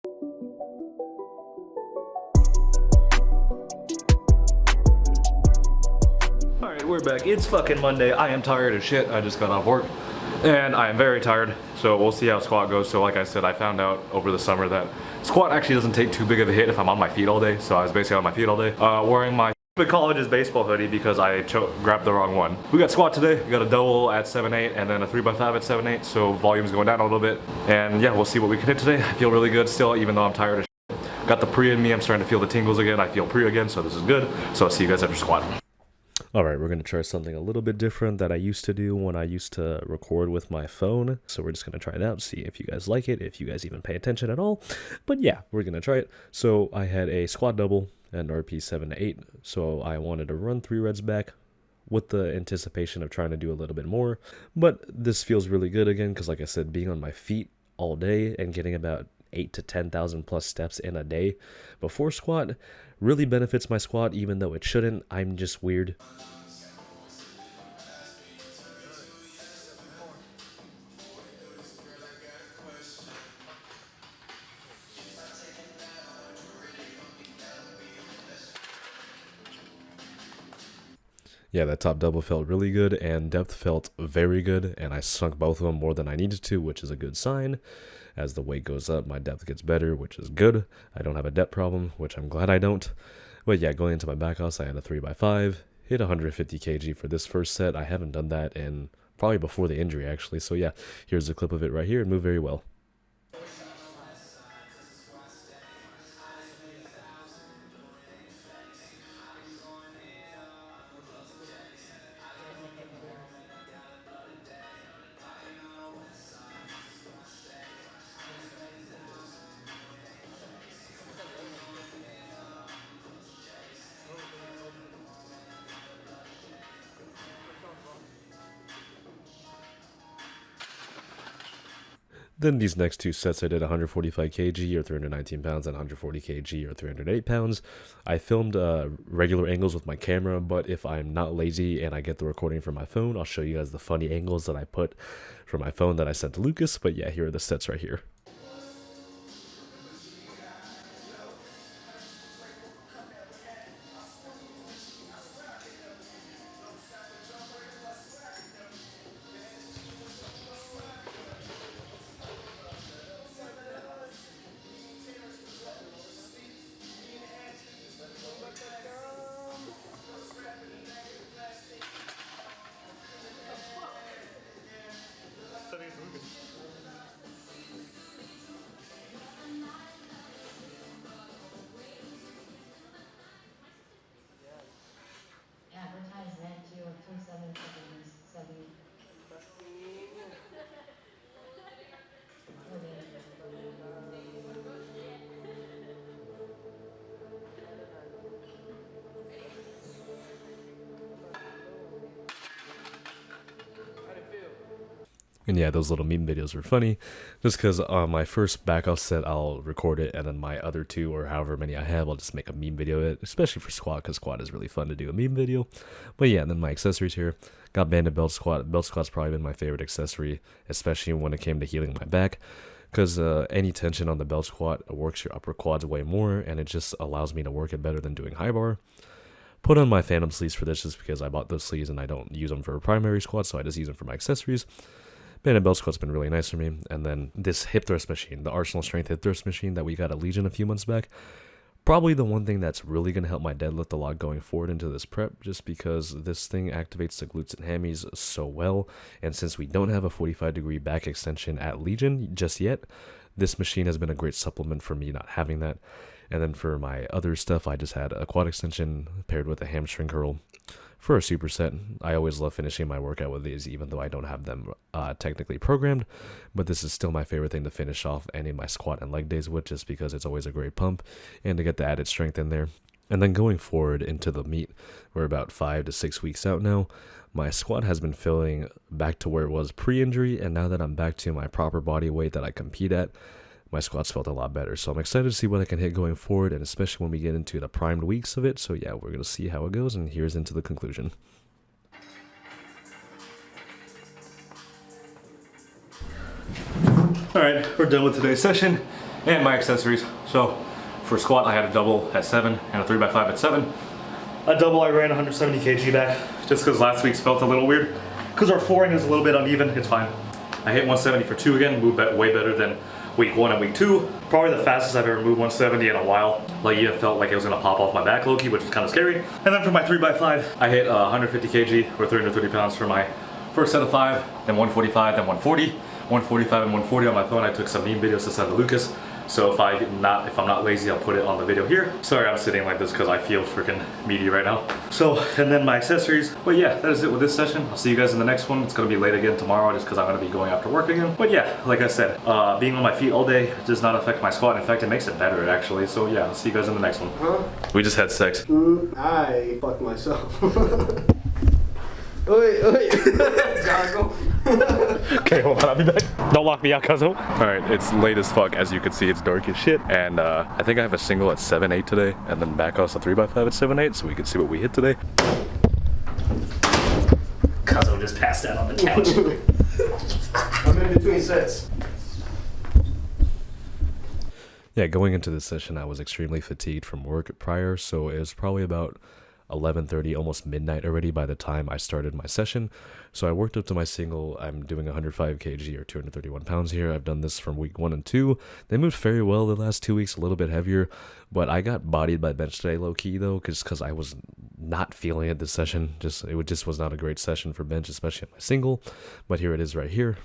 Alright, we're back. It's fucking Monday. I am tired as shit. I just got off work and I am very tired. So we'll see how squat goes. So like I said, I found out over the summer that squat actually doesn't take too big of a hit if I'm on my feet all day. So I was basically on my feet all day, wearing my college's baseball hoodie because I grabbed the wrong one. We got squat today. We got a double at 7'8" and then a 3x5 at 7'8". So volume's going down a little bit. And yeah, we'll see what we can hit today. I feel really good still, even though I'm tired as shit. Got the pre in me. I'm starting to feel the tingles again. I feel pre again, so this is good. So I'll see you guys after squat. Alright, we're going to try something a little bit different that I used to do when I used to record with my phone. So we're just going to try it out, see if you guys like it, if you guys even pay attention at all. But yeah, we're going to try it. So I had a squat double and RP 7 to 8. So I wanted to run 3 reps back with the anticipation of trying to do a little bit more. But this feels really good again because like I said, being on my feet all day and getting about 8 to 10,000 plus steps in a day before squat really benefits my squat, even though it shouldn't. I'm just weird. Yeah, that top double felt really good and depth felt very good, and I sunk both of them more than I needed to, which is a good sign. As the weight goes up, my depth gets better, which is good. I don't have a depth problem, which I'm glad I don't. But yeah, going into my back off, I had a 3x5, hit 150 kg for this first set. I haven't done that in probably before the injury, actually. So yeah, here's a clip of it right here. It moved very well. Then these next 2 sets, I did 145 kg or 319 pounds and 140 kg or 308 pounds. I filmed regular angles with my camera, but if I'm not lazy and I get the recording from my phone, I'll show you guys the funny angles that I put from my phone that I sent to Lucas. But yeah, here are the sets right here. And yeah, those little meme videos were funny, just because on my first back off set, I'll record it, and then my other 2, or however many I have, I'll just make a meme video of it, especially for squat, because squat is really fun to do a meme video. But yeah, and then my accessories here, got banded belt squat. Belt squat's probably been my favorite accessory, especially when it came to healing my back, because any tension on the belt squat works your upper quads way more, and it just allows me to work it better than doing high bar. Put on my phantom sleeves for this just because I bought those sleeves and I don't use them for a primary squat, so I just use them for my accessories. Banded belt squat's been really nice for me. And then this hip thrust machine, the Arsenal Strength hip thrust machine that we got at Legion a few months back, probably the one thing that's really going to help my deadlift a lot going forward into this prep, just because this thing activates the glutes and hammies so well. And since we don't have a 45-degree back extension at Legion just yet, this machine has been a great supplement for me not having that. And then for my other stuff, I just had a quad extension paired with a hamstring curl for a superset. I always love finishing my workout with these, even though I don't have them technically programmed. But this is still my favorite thing to finish off any of my squat and leg days with, just because it's always a great pump and to get the added strength in there. And then going forward into the meet, we're about 5 to 6 weeks out now. My squat has been feeling back to where it was pre-injury, and now that I'm back to my proper body weight that I compete at, my squats felt a lot better. So I'm excited to see what I can hit going forward, and especially when we get into the primed weeks of it. So yeah, we're going to see how it goes, and here's into the conclusion. Alright, we're done with today's session. and my accessories. So for squat, I had a double at 7 and a 3x5 at 7. A double, I ran 170 kg back, just because last week's felt a little weird. Because our flooring is a little bit uneven, it's fine. I hit 170 for 2 again, moved way better than week 1 and week 2. Probably the fastest I've ever moved 170 in a while. Like, yeah, it felt like it was gonna pop off my back low-key, which was kind of scary. And then for my 3x5, I hit 150 kg or 330 pounds for my first set of 5, then 145, then 140. 145 and 140 on my phone. I took some meme videos to send to Lucas. So if I'm not lazy, I'll put it on the video here. Sorry, I'm sitting like this because I feel freaking meaty right now. So, and then my accessories. But yeah, that is it with this session. I'll see you guys in the next one. It's gonna be late again tomorrow just because I'm gonna be going after work again. But yeah, like I said, being on my feet all day does not affect my squat. In fact, it makes it better actually. So yeah, I'll see you guys in the next one. Huh? We just had sex. I fucked myself. Oi. Okay, hold on, I'll be back. Don't lock me out, cuzzo. Alright, it's late as fuck. As you can see, it's dark as shit. And I think I have a single at 7-8 today, and then back off a 3x5 at 7-8, so we can see what we hit today. Cuzzo just passed out on the couch. I'm in between sets. Yeah, going into this session, I was extremely fatigued from work prior, so it was probably about 11:30, almost midnight already by the time I started my session. So I worked up to my single. I'm doing 105 kg or 231 pounds here. I've done this from week 1 and 2. They moved very well the last 2 weeks, a little bit heavier, but I got bodied by bench today low key though, because I was not feeling it this session. It just was not a great session for bench, especially at my single. But here it is right here.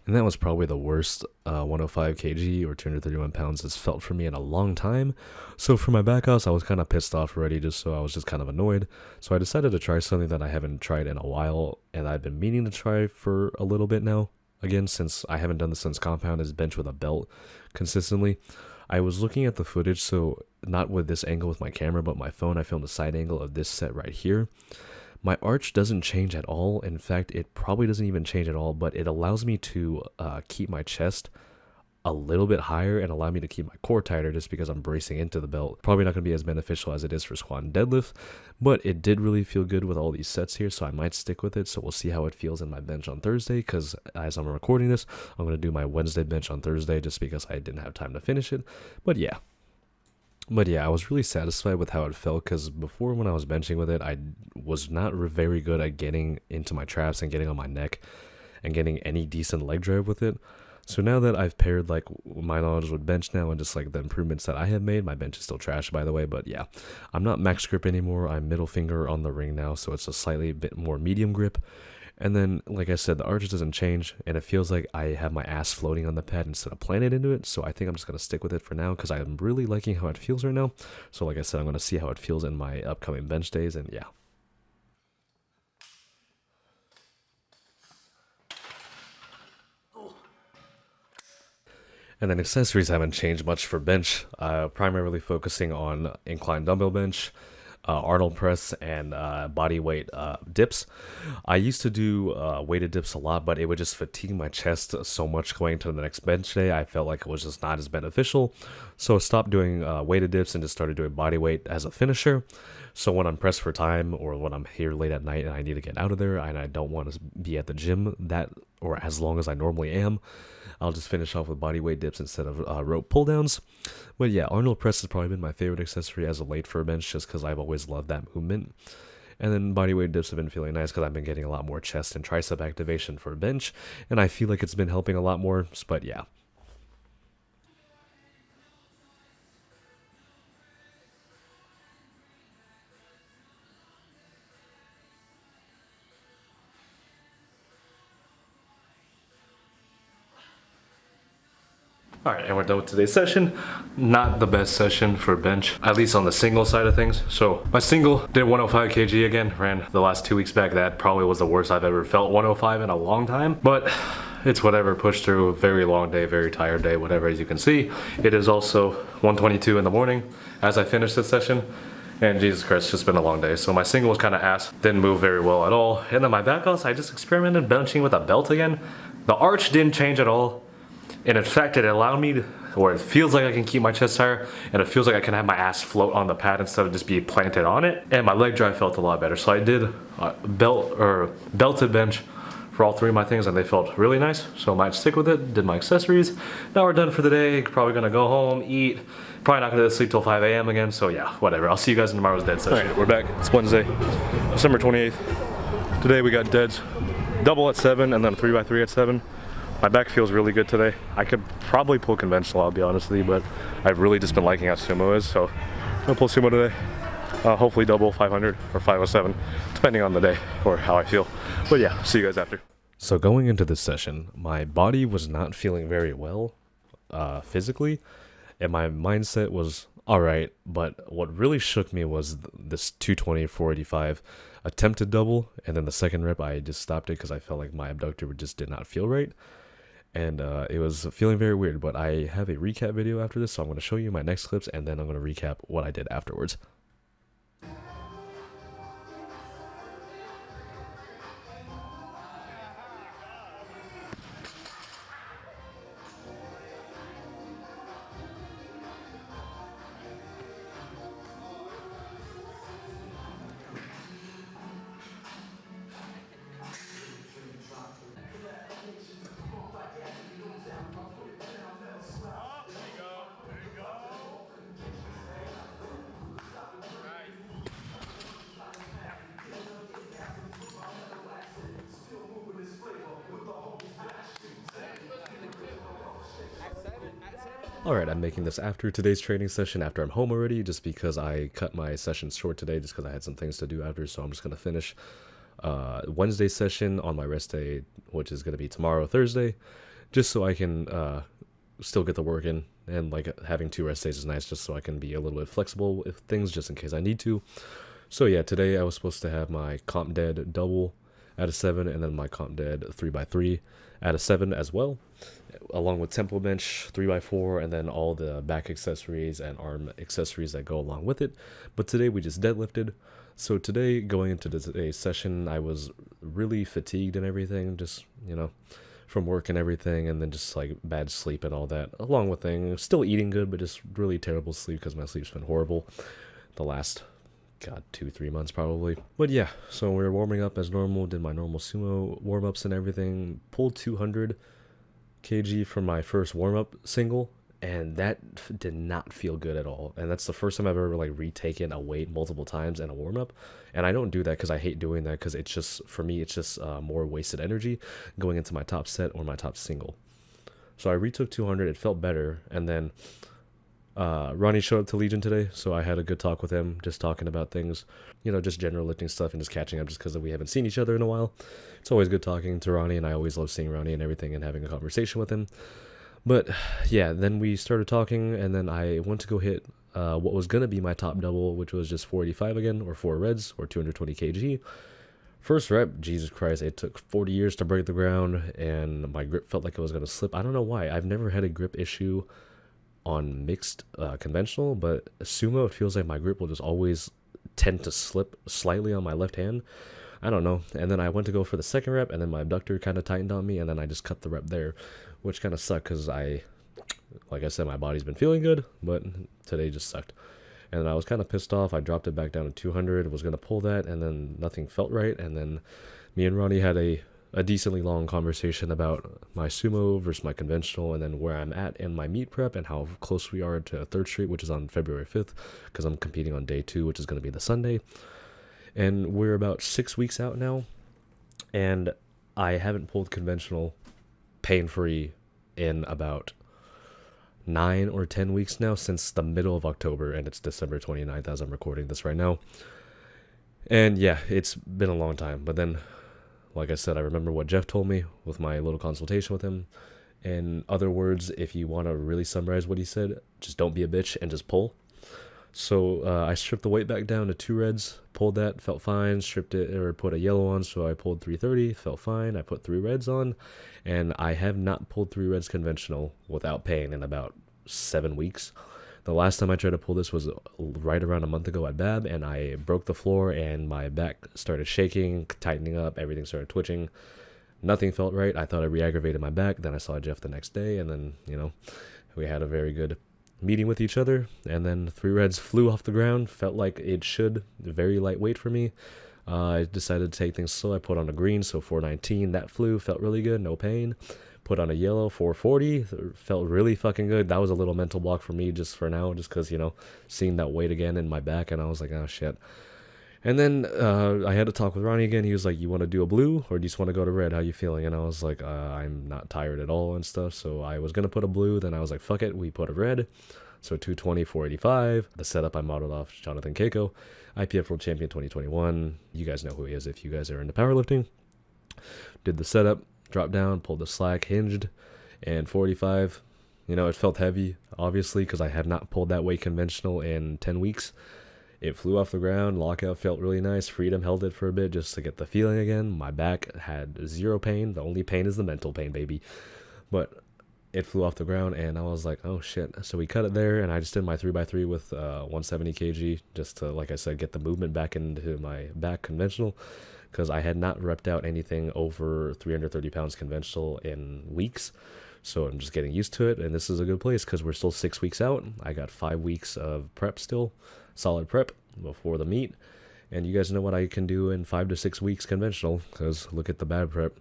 And that was probably the worst 105 kg or 231 pounds has felt for me in a long time. So for my back house, I was kind of pissed off already, so I was just kind of annoyed. So I decided to try something that I haven't tried in a while, and I've been meaning to try for a little bit now. Again, since I haven't done this since compound, is bench with a belt consistently. I was looking at the footage, so not with this angle with my camera, but my phone, I filmed a side angle of this set right here. My arch doesn't change at all. In fact, it probably doesn't even change at all, but it allows me to keep my chest a little bit higher and allow me to keep my core tighter just because I'm bracing into the belt. Probably not going to be as beneficial as it is for squat and deadlift, but it did really feel good with all these sets here, so I might stick with it. So we'll see how it feels in my bench on Thursday, because as I'm recording this, I'm going to do my Wednesday bench on Thursday just because I didn't have time to finish it. But yeah, I was really satisfied with how it felt, because before when I was benching with it, I was not very good at getting into my traps and getting on my neck and getting any decent leg drive with it. So now that I've paired like my knowledge with bench now and just like the improvements that I have made, my bench is still trash by the way, but yeah, I'm not max grip anymore. I'm middle finger on the ring now, so it's a slightly bit more medium grip. And then, like I said, the arch doesn't change, and it feels like I have my ass floating on the pad instead of planted into it, so I think I'm just going to stick with it for now, because I'm really liking how it feels right now. So like I said, I'm going to see how it feels in my upcoming bench days, and yeah. And then accessories haven't changed much for bench, primarily focusing on incline dumbbell bench, Arnold press, and body weight dips. I used to do weighted dips a lot, but it would just fatigue my chest so much going to the next bench day. I felt like it was just not as beneficial, so I stopped doing weighted dips and just started doing body weight as a finisher. So when I'm pressed for time, or when I'm here late at night and I need to get out of there and I don't want to be at the gym or as long as I normally am, I'll just finish off with body weight dips instead of rope pull downs. But yeah, Arnold press has probably been my favorite accessory as of late for a bench, just because I've always loved that movement. And then body weight dips have been feeling nice because I've been getting a lot more chest and tricep activation for a bench, and I feel like it's been helping a lot more. But yeah. Alright, and we're done with today's session. Not the best session for bench, at least on the single side of things. So my single did 105 kg again, ran the last 2 weeks back. That probably was the worst I've ever felt 105 in a long time, but it's whatever, push through. A very long day, very tired day, whatever. As you can see, it is also 1:22 in the morning as I finish this session. And Jesus Christ, it's just been a long day. So my single was kind of ass, didn't move very well at all. And then my back house, I just experimented benching with a belt again. The arch didn't change at all. And in fact, it allowed me to, or it feels like I can keep my chest higher, and it feels like I can have my ass float on the pad instead of just be planted on it. And my leg drive felt a lot better. So I did belted bench for all 3 of my things, and they felt really nice. So I might stick with it. Did my accessories. Now we're done for the day. Probably gonna go home, eat. Probably not gonna sleep till 5 a.m. again. So yeah, whatever. I'll see you guys in tomorrow's dead session. All right, we're back. It's Wednesday, December 28th. Today we got deads, double at 7, and then a 3x3 at 7. My back feels really good today. I could probably pull conventional, I'll be honest with you, but I've really just been liking how sumo is, so I'm gonna pull sumo today. Hopefully double 500 or 507, depending on the day or how I feel. But yeah, see you guys after. So going into this session, my body was not feeling very well physically, and my mindset was alright, but what really shook me was this 220 485 attempted double, and then the second rep I just stopped it because I felt like my abductor just did not feel right. And it was feeling very weird, but I have a recap video after this, so I'm going to show you my next clips, and then I'm going to recap what I did afterwards. Alright, I'm making this after today's training session, after I'm home already, just because I cut my session short today, just because I had some things to do after, so I'm just going to finish Wednesday's session on my rest day, which is going to be tomorrow, Thursday, just so I can still get the work in, and like having 2 rest days is nice, just so I can be a little bit flexible with things, just in case I need to. So yeah, today I was supposed to have my comp dead double at a 7, and then my comp dead 3x3 at a 7 as well, along with tempo bench 3x4, and then all the back accessories and arm accessories that go along with it. But today we just deadlifted. So today, going into today's session, I was really fatigued and everything, just, you know, from work and everything, and then just like bad sleep and all that, along with things. Still eating good, but just really terrible sleep because my sleep's been horrible the last 2-3 months probably. But yeah, so we were warming up as normal, did my normal sumo warm-ups and everything, pulled 200 kg for my first warm-up single, and that did not feel good at all. And that's the first time I've ever like retaken a weight multiple times in a warm-up, and I don't do that because I hate doing that, because it's just, for me, it's just more wasted energy going into my top set or my top single. So I retook 200, it felt better, and then Ronnie showed up to Legion today, so I had a good talk with him, just talking about things, you know, just general lifting stuff and just catching up, just because we haven't seen each other in a while. It's always good talking to Ronnie, and I always love seeing Ronnie and everything and having a conversation with him. But yeah, then we started talking, and then I went to go hit what was going to be my top double, which was just 485 again, or 4 reds, or 220 kg. First rep, Jesus Christ, it took 40 years to break the ground, and my grip felt like it was going to slip. I don't know why. I've never had a grip issue on mixed conventional, but sumo, it feels like my grip will just always tend to slip slightly on my left hand. I don't know. And then I went to go for the second rep, and then my abductor kind of tightened on me, and then I just cut the rep there, which kind of sucked because like I said, my body's been feeling good, but today just sucked. And I was kind of pissed off. I dropped it back down to 200, was going to pull that, and then nothing felt right. And then me and Ronnie had a decently long conversation about my sumo versus my conventional, and then where I'm at in my meet prep and how close we are to 3rd Street, which is on February 5th, because I'm competing on day 2, which is going to be the Sunday. And we're about 6 weeks out now, and I haven't pulled conventional pain-free in about 9 or 10 weeks now, since the middle of October, and it's December 29th as I'm recording this right now. And yeah, it's been a long time, but then, like I said, I remember what Jeff told me with my little consultation with him. In other words, if you want to really summarize what he said, just don't be a bitch and just pull. So I stripped the weight back down to 2 reds, pulled that, felt fine, stripped it, or put a yellow on, so I pulled 330, felt fine, I put 3 reds on, and I have not pulled 3 reds conventional without pain in about 7 weeks. The last time I tried to pull this was right around a month ago at BAB, and I broke the floor, and my back started shaking, tightening up, everything started twitching. Nothing felt right. I thought I re-aggravated my back. Then I saw Jeff the next day, and then, you know, we had a very good meeting with each other. And then 3 reds flew off the ground. Felt like it should. Very lightweight for me. I decided to take things slow. I put on a green, so 419. That flew. Felt really good. No pain. Put on a yellow, 440. Felt really fucking good. That was a little mental block for me just for now, just because, you know, seeing that weight again in my back, and I was like, oh, shit. And then I had to talk with Ronnie again. He was like, you want to do a blue or do you just want to go to red? How you feeling? And I was like, I'm not tired at all and stuff. So I was going to put a blue. Then I was like, fuck it. We put a red. So 220, 485. The setup I modeled off Jonathan Keiko, IPF World Champion 2021. You guys know who he is if you guys are into powerlifting. Did the setup, dropped down, pulled the slack, hinged, and 485. You know, it felt heavy, obviously, because I had not pulled that weight conventional in 10 weeks. It flew off the ground. Lockout felt really nice. Freedom held it for a bit just to get the feeling again. My back had zero pain. The only pain is the mental pain, baby. But it flew off the ground, and I was like, oh, shit. So we cut it there, and I just did my 3x3 with 170 kg just to, like I said, get the movement back into my back conventional, because I had not repped out anything over 330 pounds conventional in weeks. So I'm just getting used to it, and this is a good place because we're still 6 weeks out. I got 5 weeks of prep still, solid prep before the meet, and you guys know what I can do in 5 to 6 weeks conventional, because look at the bad prep.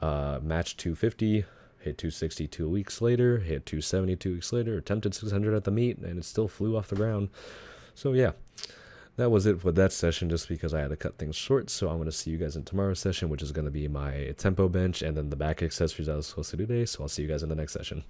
Match 250, hit 260 2 weeks later, hit 270 2 weeks later, attempted 600 at the meet, and it still flew off the ground. So yeah, that was it for that session, just because I had to cut things short. So I'm going to see you guys in tomorrow's session, which is going to be my tempo bench and then the back accessories I was supposed to do today. So I'll see you guys in the next session.